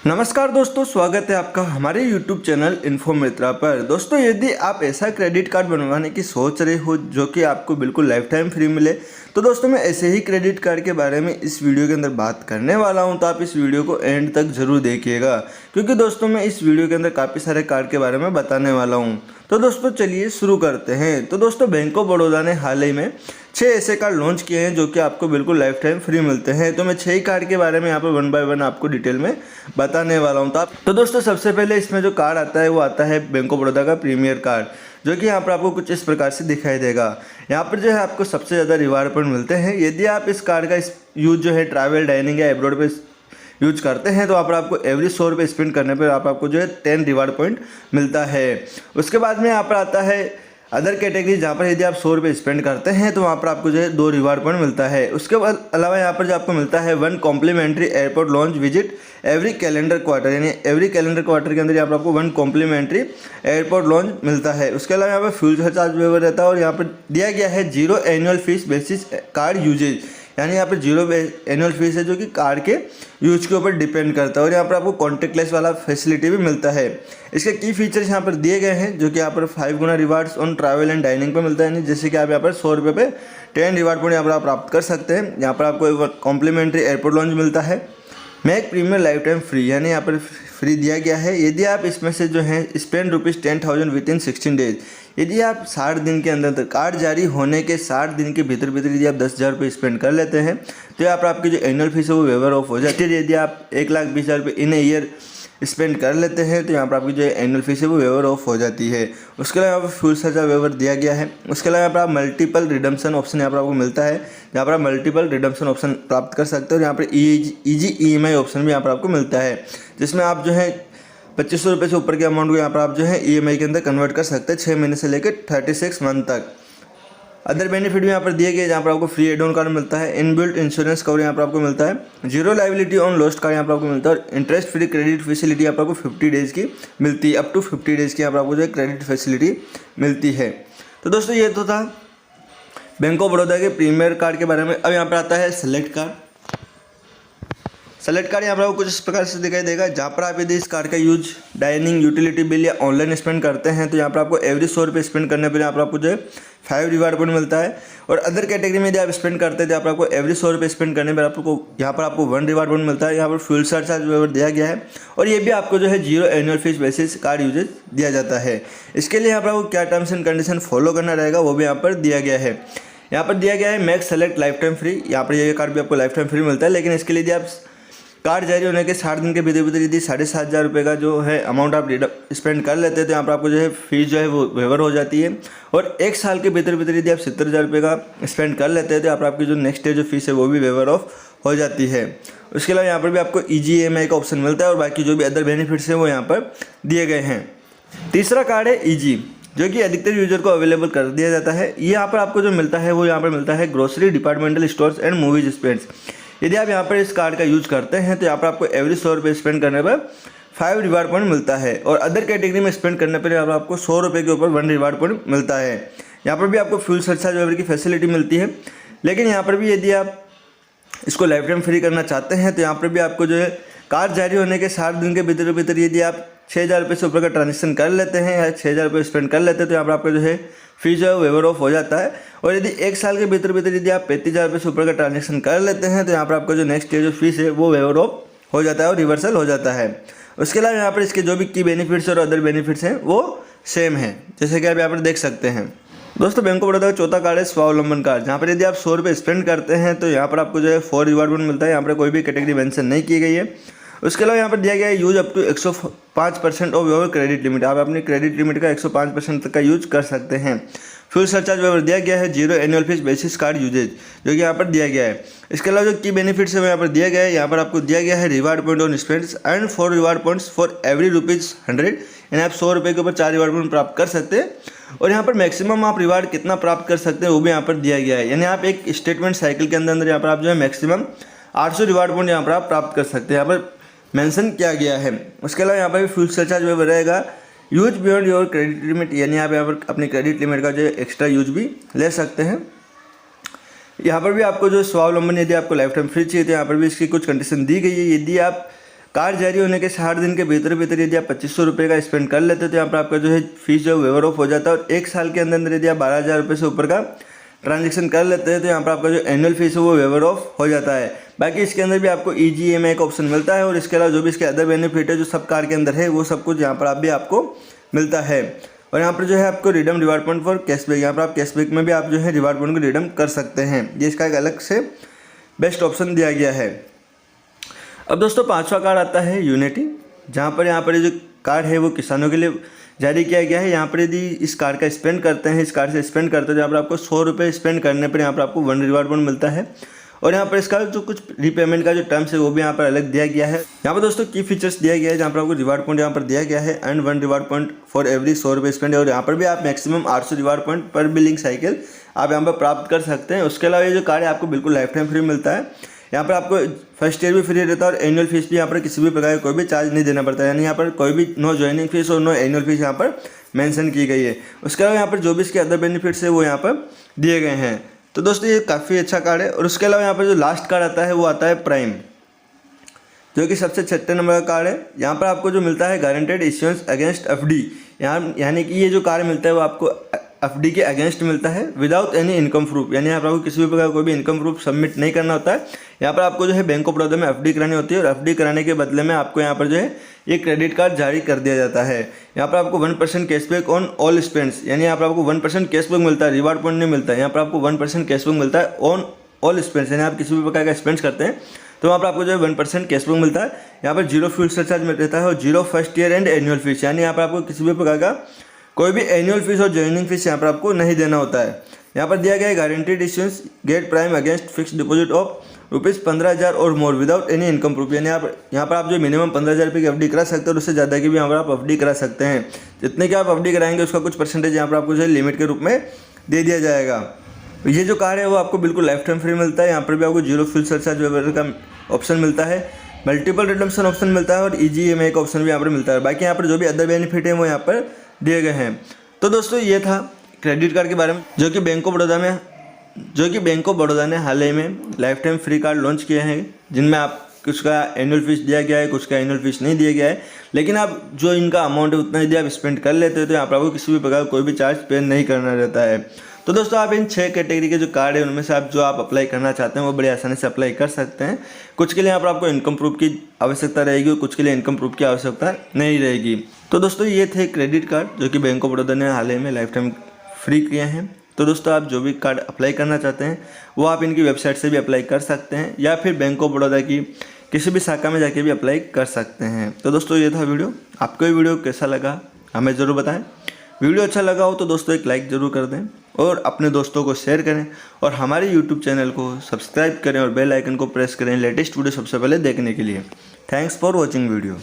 नमस्कार दोस्तों, स्वागत है आपका हमारे YouTube चैनल इन्फो मित्रा पर। दोस्तों, यदि आप ऐसा क्रेडिट कार्ड बनवाने की सोच रहे हो जो कि आपको बिल्कुल लाइफ टाइम फ्री मिले, तो दोस्तों मैं ऐसे ही क्रेडिट कार्ड के बारे में इस वीडियो के अंदर बात करने वाला हूं। तो आप इस वीडियो को एंड तक ज़रूर देखिएगा, क्योंकि दोस्तों मैं इस वीडियो के अंदर काफ़ी सारे कार्ड के बारे में बताने वाला हूं। तो दोस्तों चलिए शुरू करते हैं। तो दोस्तों, बैंक ऑफ बड़ौदा ने हाल ही में 6 ऐसे कार्ड लॉन्च किए हैं जो कि आपको बिल्कुल लाइफ टाइम फ्री मिलते हैं। तो मैं 6 कार्ड के बारे में यहाँ पर 1 बाय 1 आपको डिटेल में बताने वाला हूँ। तो दोस्तों सबसे पहले इसमें जो कार्ड आता है वो आता है बैंक ऑफ बड़ौदा का प्रीमियर कार्ड, जो कि यहाँ पर आपको कुछ इस प्रकार से दिखाई देगा। यहाँ पर जो है आपको सबसे ज़्यादा रिवार्ड पॉइंट मिलते हैं। यदि आप इस कार्ड का यूज जो है ट्रैवल, डाइनिंग या एब्रॉड पे यूज करते हैं तो आपको एवरी 100 रुपये स्पेंड करने पर आपको जो है 10 रिवार्ड पॉइंट मिलता है। उसके बाद में यहाँ पर आता है अदर कैटेगरी, जहाँ पर यदि आप 100 रुपये स्पेंड करते हैं तो वहाँ पर आपको जो है 2 रिवार्ड पॉइंट मिलता है। उसके बाद अलावा यहाँ पर जो आपको मिलता है 1 complimentary airport lounge visit every calendar quarter, यानी एवरी कैलेंडर क्वार्टर के अंदर यहाँ पर आपको 1 कॉम्प्लीमेंट्री एयरपोर्ट लॉन्च मिलता है। उसके अलावा यहाँ पर फ्यूल चार्ज वेवर रहता है और यहाँ पर दिया गया है 0 annual fees basis card usage, यानी यहाँ पर 0 एनुअल फीस है जो कि कार्ड के यूज के ऊपर डिपेंड करता है। और यहाँ पर आपको कॉन्टेक्टलेस वाला फैसिलिटी भी मिलता है। इसके की फीचर्स यहाँ पर दिए गए हैं, जो कि यहाँ पर 5 गुना rewards on travel and dining पे मिलता है, यानी जैसे कि आप यहाँ पर 100 रुपये पे 10 रिवार्ड पॉइंट यहाँ पर आप प्राप्त कर सकते हैं। यहाँ पर आपको कॉम्प्लीमेंट्री एयरपोर्ट लॉन्च मिलता है। Mac premier life time free, यानी यहाँ पर फ्री दिया गया है यदि आप इसमें से जो है स्पेंड ₹10,000 विद इन 16 डेज, यदि आप 60 दिन के अंदर कार्ड जारी होने के 60 दिन के भीतर यदि आप 10,000 रुपये स्पेंड कर लेते हैं तो यहाँ पर आपकी जो एनुअल फीस है वो वेवर ऑफ हो जाती है। यदि आप 1,20,000 रुपये इन ए ईयर स्पेंड कर लेते हैं तो यहाँ पर आपकी जो एनुअल फीस है वो वेवर ऑफ हो जाती है। उसके अलावा यहाँ पर फ्यूल चार्ज वेवर दिया गया है। उसके अलावा यहाँ पर आप मल्टीपल रिडम्पशन ऑप्शन यहाँ पर आपको मिलता है, जहाँ पर आप मल्टीपल रिडम्पशन ऑप्शन प्राप्त कर सकते हो। यहाँ पर ईजी EMI ऑप्शन भी यहाँ पर आपको मिलता है, जिसमें आप जो है 2500 रुपये से ऊपर के अमाउंट को यहाँ पर आप जो है EMI के अंदर कन्वर्ट कर सकते हैं 6 महीने से लेकर 36 मंथ तक। अदर बेनिफिट भी यहाँ पर दिए गए, जहाँ पर आपको फ्री एड ऑन कार्ड मिलता है, इनबिल्ट इंश्योरेंस कवर यहाँ पर आपको मिलता है, 0 लाइबिलिटी ऑन लॉस्ट कार्ड यहाँ पर आपको मिलता है और इंटरेस्ट फ्री क्रेडिट फैसिलिटी यहाँ पर आपको 50 डेज़ की मिलती है। अप टू 50 डेज़ की यहाँ पर आपको जो है क्रेडिट फैसिलिटी मिलती है। तो दोस्तों ये तो था बैंक ऑफ बड़ौदा के प्रीमियर कार्ड के बारे में। अब यहाँ पर आता है सेलेक्ट कार्ड। सेलेक्ट कार्ड यहाँ पर आपको कुछ इस प्रकार से दिखाई देगा, जहाँ पर आप यदि इस कार्ड का यूज डाइनिंग, यूटिलिटी बिल या ऑनलाइन स्पेंड करते हैं तो यहाँ पर आपको एवरी 100 रुपये स्पेंड करने पर यहाँ पर आपको जो है 5 रिवार्ड पॉइंट मिलता है। और अदर कैटेगरी में यदि आप स्पेंड करते हैं तो यहाँ पर आपको एवरी 100 रुपये स्पेंड करने पर आपको 1 रिवार्ड पॉइंट मिलता है। यहाँ पर फ्यूल चार्ज वेवर दिया गया है और ये भी आपको जो है 0 annual fees basis card usage दिया जाता है। इसके लिए यहाँ पर आपको क्या टर्म्स एंड कंडीशन फॉलो करना रहेगा वो भी यहाँ पर दिया गया है। यहाँ पर दिया गया है Mac select life time free. यहाँ पर ये कार्ड भी आपको लाइफ टाइम फ्री मिलता है, लेकिन इसके लिए यदि आप कार्ड जारी होने के 60 दिन के भीतर यदि 7,500 रुपये का जो है अमाउंट आप स्पेंड कर लेते हैं तो यहाँ पर आपको जो है फीस जो है वो वेवर हो जाती है। और 1 साल के भीतर यदि आप 70,000 रुपये का स्पेंड कर लेते हैं तो यहाँ पर आपकी जो नेक्स्ट ईयर जो फीस है वो भी वेवर ऑफ हो जाती है। उसके अलावा यहाँ पर भी आपको ईजी EMI का ऑप्शन मिलता है और बाकी जो भी अदर बेनिफिट्स हैं वो यहाँ पर दिए गए हैं। तीसरा कार्ड है ईजी, जो कि अधिकतर यूजर को अवेलेबल कर दिया जाता है। यहाँ पर आपको जो मिलता है वो यहाँ पर मिलता है grocery, departmental stores and movies spends. यदि आप यहाँ पर इस कार्ड का यूज करते हैं तो यहाँ पर आपको एवरी 100 रुपये स्पेंड करने पर 5 रिवार्ड पॉइंट मिलता है। और अदर कैटेगरी में स्पेंड करने पर यहाँ पर आपको 100 रुपये के ऊपर 1 रिवार्ड पॉइंट मिलता है। यहाँ पर भी आपको फ्यूल चार्ज वेवर की फैसिलिटी मिलती है, लेकिन यहाँ पर भी यदि आप इसको लाइफ टाइम फ्री करना चाहते हैं तो यहाँ पर भी आपको जो है कार्ड जारी होने के 60 दिन के भीतर यदि आप 6,000 रुपये से ऊपर का ट्रांजेक्शन कर लेते हैं या 6,000 रुपये स्पेंड कर लेते हैं तो यहाँ पर आपका जो है फीस जो है वेवर ऑफ हो जाता है। और यदि 1 साल के भीतर यदि आप 35,000 रुपये से ऊपर का ट्रांजेक्शन कर लेते हैं तो यहाँ पर आपका जो नेक्स्ट ईयर जो फीस है वो वेवर ऑफ हो जाता है और रिवर्सल हो जाता है। उसके अलावा यहाँ पर इसके जो भी की बेनिफिट्स और अदर बेनिफिट्स हैं वो सेम है, जैसे कि आप यहाँ पर देख सकते हैं। दोस्तों बैंक ऑफ बड़ौदा का चौथा कार्ड है स्वावलंबन कार्ड, जहाँ पर यदि आप 100 रुपये स्पेंड करते हैं तो यहाँ पर आपको जो है 4 रिवार्ड पॉइंट मिलता है। यहाँ पर कोई भी कैटेगरी मेंशन नहीं की गई है। उसके अलावा यहाँ पर दिया गया है use up to 105% of your credit limit, आप अपनी क्रेडिट लिमिट का 105% तक का यूज कर सकते हैं। फ्यूल सरचार्ज वेवर दिया गया है, 0 annual fees basis card usage, जो कि यहाँ पर दिया गया है। इसके अलावा जो की बेनिफिट्स है वो यहाँ पर दिया गया है। यहाँ पर आपको दिया गया है reward point on spends and 4 reward points for every ₹100, यानी आप 100 रुपये के ऊपर 4 रिवार्ड पॉइंट प्राप्त कर सकते हैं। और यहाँ पर मैक्सिमम आप रिवार्ड कितना प्राप्त कर सकते हैं वो भी यहाँ पर दिया गया है, यानी आप एक स्टेटमेंट साइकिल के अंदर यहाँ पर आप जो है मैक्सिमम 800 रिवार्ड पॉइंट यहाँ पर आप प्राप्त कर सकते हैं, यहाँ पर मेंशन किया गया है। उसके अलावा यहाँ पर भी फ्यूल सरचार्ज वेवर रहेगा, use beyond your credit limit, यानी आप यहाँ पर अपनी क्रेडिट लिमिट का जो एक्स्ट्रा यूज भी ले सकते हैं। यहाँ पर भी आपको जो स्वावलंबन यदि आपको लाइफ टाइम फ्री चाहिए तो यहाँ पर भी इसकी कुछ कंडीशन दी गई है। यदि आप कार्ड जारी होने के 60 दिन के भीतर यदि आप 2500 रुपये का स्पेंड कर लेते हो तो यहाँ पर आपका जो है फीस जो वेवर ऑफ हो जाता है। और 1 साल के अंदर यदि आप 12,000 रुपये से ऊपर का ट्रांजेक्शन कर लेते हैं तो यहाँ पर आपका जो एनुअल फीस है वो वेवर ऑफ हो जाता है। बाकी इसके अंदर भी आपको EGMI का ऑप्शन मिलता है और इसके अलावा जो भी इसके अदर बेनिफिट है जो सब कार्ड के अंदर है वो सब कुछ यहाँ पर भी आपको मिलता है। और यहाँ पर जो है आपको redeem reward point for cashback, यहाँ पर आप कैशबैक में भी आप जो है रिवार्ड पॉइंट को रिडम कर सकते हैं। ये इसका एक अलग से बेस्ट ऑप्शन दिया गया है। अब दोस्तों 5वां कार्ड आता है यूनिटी, जहाँ पर ये जो कार्ड है वो किसानों के लिए जारी किया गया है। यहाँ पर यदि इस कार्ड का स्पेंड करते हैं, इस कार्ड से स्पेंड करते हैं तो यहाँ पर आपको 100 रुपये स्पेंड करने पर यहाँ पर आपको 1 रिवार्ड पॉइंट मिलता है। और यहाँ पर इसका जो कुछ रीपेमेंट का जो टर्म्स है वो भी यहाँ पर अलग दिया गया है। यहाँ पर दोस्तों की फीचर्स दिया गया है, जहाँ पर आपको रिवार्ड पॉइंट यहाँ पर दिया गया है and 1 reward point for every 100 रुपये स्पेंड। और यहाँ पर भी आप मैक्सिमम 800 रिवार्ड पॉइंट पर बिलिंग साइकिल आप यहाँ पर प्राप्त कर सकते हैं। उसके अलावा ये जो कार्ड है आपको बिल्कुल लाइफ टाइम फ्री मिलता है। यहाँ पर आपको फर्स्ट ईयर भी फ्री रहता है और एनुअल फीस भी यहाँ पर किसी भी प्रकार का कोई भी चार्ज नहीं देना पड़ता है, यानी यहाँ पर कोई भी नो ज्वाइनिंग फीस और नो एनुअल फीस यहाँ पर मेंशन की गई है। उसके अलावा यहाँ पर जो भी इसके अदर बेनिफिट्स है वो यहाँ पर दिए गए हैं। तो दोस्तों ये काफ़ी अच्छा कार्ड है। और उसके अलावा यहाँ पर जो लास्ट कार्ड आता है वो आता है प्राइम, जो कि सबसे 6 नंबर का कार्ड है। यहाँ पर आपको जो मिलता है गारंटेड इश्यूएंस अगेंस्ट FD, यानी कि ये जो कार्ड मिलता है वो आपको FD के अगेंस्ट मिलता है विदाउट एनी इनकम प्रूफ, यानी यहाँ पर आपको किसी भी प्रकार कोई भी इनकम प्रूफ सबमिट नहीं करना होता है। यहाँ पर आपको जो है बैंक ऑफ बड़ौदा में FD करानी होती है और FD कराने के बदले में आपको यहाँ पर जो है ये क्रेडिट कार्ड जारी कर दिया जाता है। यहाँ पर आपको 1% कैशबैक ऑन ऑल स्पेंड्स, यानी यहाँ पर आपको 1% कैशबैक मिलता है, रिवार्ड पॉइंट नहीं मिलता है। यहाँ पर आपको 1% कैशबैक मिलता है ऑन ऑल स्पेंड्स, यानी आप किसी भी प्रकार का स्पेंड्स करते हैं तो वहाँ पर आपको जो है 1% कैशबैक मिलता है। यहाँ पर 0 फ्यूल सरचार्ज रहता है और 0 first year and annual fees, यानी यहाँ पर आपको किसी भी प्रकार का कोई भी एनुअल फीस और ज्वाइनिंग फीस यहाँ पर आपको नहीं देना होता है। यहाँ पर दिया गया है guaranteed issuance get prime against fix deposit of ₹15,000 और more without any income proof, यानी यहाँ पर आप जो मिनिमम 15,000 रुपये की FD करा सकते हैं और उससे ज़्यादा की भी यहाँ पर आप FD करा सकते हैं। जितने की आप FD कराएंगे उसका कुछ परसेंटेज यहाँ पर आपको जो है लिमिट के रूप में दे दिया जाएगा। ये जो कार्ड है वो आपको बिल्कुल लाइफ टाइम फ्री मिलता है। यहाँ पर भी आपको 0 फ्यूल सरचार्ज वगैरह का ऑप्शन मिलता है, मल्टीपल रिडम्पशन ऑप्शन मिलता है और EGMI का ऑप्शन भी यहाँ पर मिलता है। बाकी यहाँ पर जो भी अदर बेनिफिट है वो यहाँ पर दिए गए हैं। तो दोस्तों ये था क्रेडिट कार्ड के बारे में, जो कि बैंक ऑफ बड़ौदा ने हाल ही में life time free card launch किए हैं, जिनमें आप कुछ का एनुअल फीस दिया गया है, कुछ का एनुअल फीस नहीं दिया गया है, लेकिन आप जो इनका अमाउंट है उतना यदि आप स्पेंड कर लेते हो तो यहाँ पर आपको किसी भी प्रकार कोई भी चार्ज पे नहीं करना रहता है। तो दोस्तों आप इन 6 कैटेगरी के जो कार्ड है उनमें से आप जो आप अप्लाई करना चाहते हैं वो बड़ी आसानी से अप्लाई कर सकते हैं। कुछ के लिए यहाँ पर आपको इनकम प्रूफ की आवश्यकता रहेगी और कुछ के लिए इनकम प्रूफ की आवश्यकता नहीं रहेगी। तो दोस्तों ये थे क्रेडिट कार्ड जो कि बैंक ऑफ बड़ौदा ने हाल ही में लाइफ टाइम फ्री किए हैं। तो दोस्तों आप जो भी कार्ड अप्लाई करना चाहते हैं वो आप इनकी वेबसाइट से भी अप्लाई कर सकते हैं या फिर बैंक ऑफ बड़ौदा की किसी भी शाखा में जाके भी अप्लाई कर सकते हैं। तो दोस्तों ये था वीडियो। आपको ये वीडियो कैसा लगा हमें ज़रूर बताएं। वीडियो अच्छा लगा हो तो दोस्तों एक लाइक ज़रूर कर दें और अपने दोस्तों को शेयर करें और हमारे YouTube चैनल को सब्सक्राइब करें और बेल आइकन को प्रेस करें लेटेस्ट वीडियो सबसे पहले देखने के लिए। Thanks for watching video.